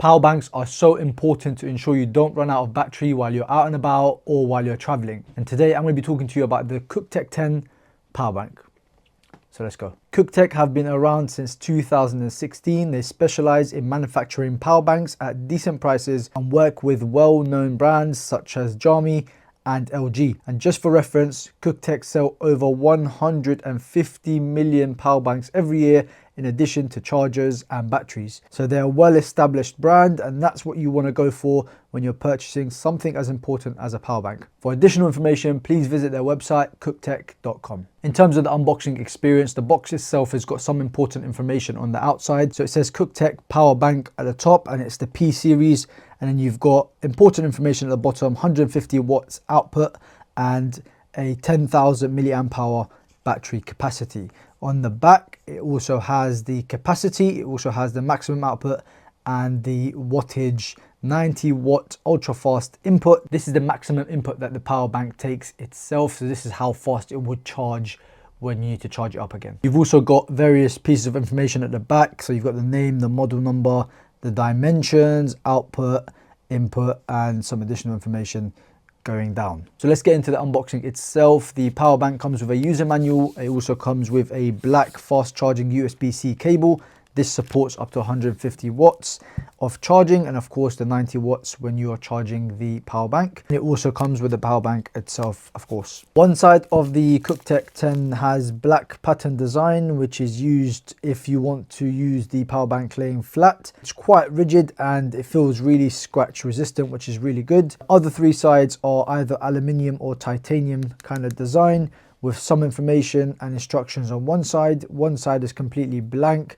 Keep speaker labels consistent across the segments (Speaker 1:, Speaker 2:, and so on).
Speaker 1: Power banks are so important to ensure you don't run out of battery while you're out and about or while you're traveling. And today I'm going to be talking to you about the CukTech 10 power bank. So let's go. CukTech have been around since 2016. They specialize in manufacturing power banks at decent prices and work with well-known brands such as Xiaomi and LG. And just for reference, CukTech sell over 150 million power banks every year, in addition to chargers and batteries. So they're a well-established brand, and that's what you want to go for when you're purchasing something as important as a power bank. For additional information, please visit their website, cuktech.com. In terms of the unboxing experience, the box itself has got some important information on the outside. So it says CukTech Power Bank at the top, and it's the P series. And then you've got important information at the bottom, 150 watts output and a 10,000 milliamp hour battery capacity. On the back, it also has the capacity, it also has the maximum output and the wattage, 90 watt ultra fast input. This is the maximum input that the power bank takes itself. So this is how fast it would charge when you need to charge it up again. You've also got various pieces of information at the back. So you've got the name, the model number, the dimensions, output, input, and some additional information going down. So let's get into the unboxing itself. The power bank comes with a user manual. It also comes with a black fast charging USB-C cable. This supports up to 150 watts of charging, and of course the 90 watts when you are charging the power bank. It also comes with the power bank itself, of course. One side of the CukTech 10 has black pattern design, which is used if you want to use the power bank laying flat. It's quite rigid and it feels really scratch resistant, which is really good. Other three sides are either aluminium or titanium kind of design, with some information and instructions on one side. One side is completely blank.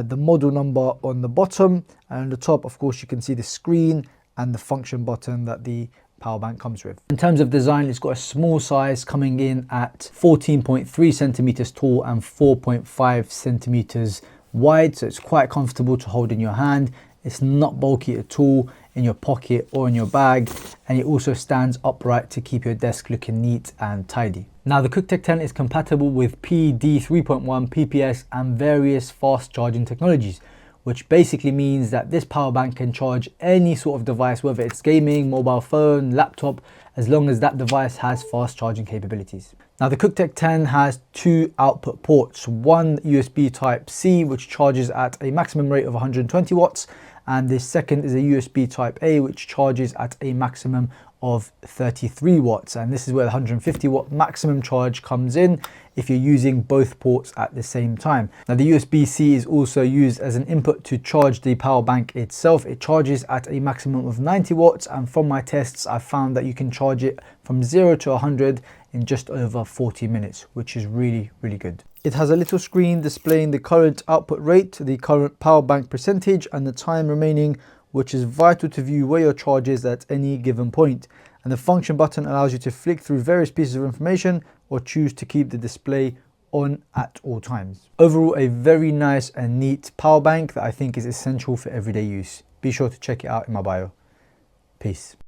Speaker 1: The model number on the bottom, and on the top, of course, you can see the screen and the function button that the power bank comes with. In terms of design, it's got a small size coming in at 14.3 centimeters tall and 4.5 centimeters wide. So it's quite comfortable to hold in your hand. It's not bulky at all in your pocket or in your bag, and it also stands upright to keep your desk looking neat and tidy. Now the CukTech 10 is compatible with PD 3.1, PPS and various fast charging technologies, which basically means that this power bank can charge any sort of device, whether it's gaming, mobile phone, laptop, as long as that device has fast charging capabilities. Now the CukTech 10 has two output ports, one USB type C, which charges at a maximum rate of 120 watts, and the second is a USB type A, which charges at a maximum of 33 watts. And this is where the 150 watt maximum charge comes in if you're using both ports at the same time. Now the USB-C is also used as an input to charge the power bank itself. It charges at a maximum of 90 watts, and from my tests I found that you can charge it from 0 to 100 in just over 40 minutes, which is really good. It has a little screen displaying the current output rate, the current power bank percentage, and the time remaining, which is vital to view where your charge is at any given point. And the function button allows you to flick through various pieces of information or choose to keep the display on at all times. Overall, a very nice and neat power bank that I think is essential for everyday use. Be sure to check it out in my bio. Peace.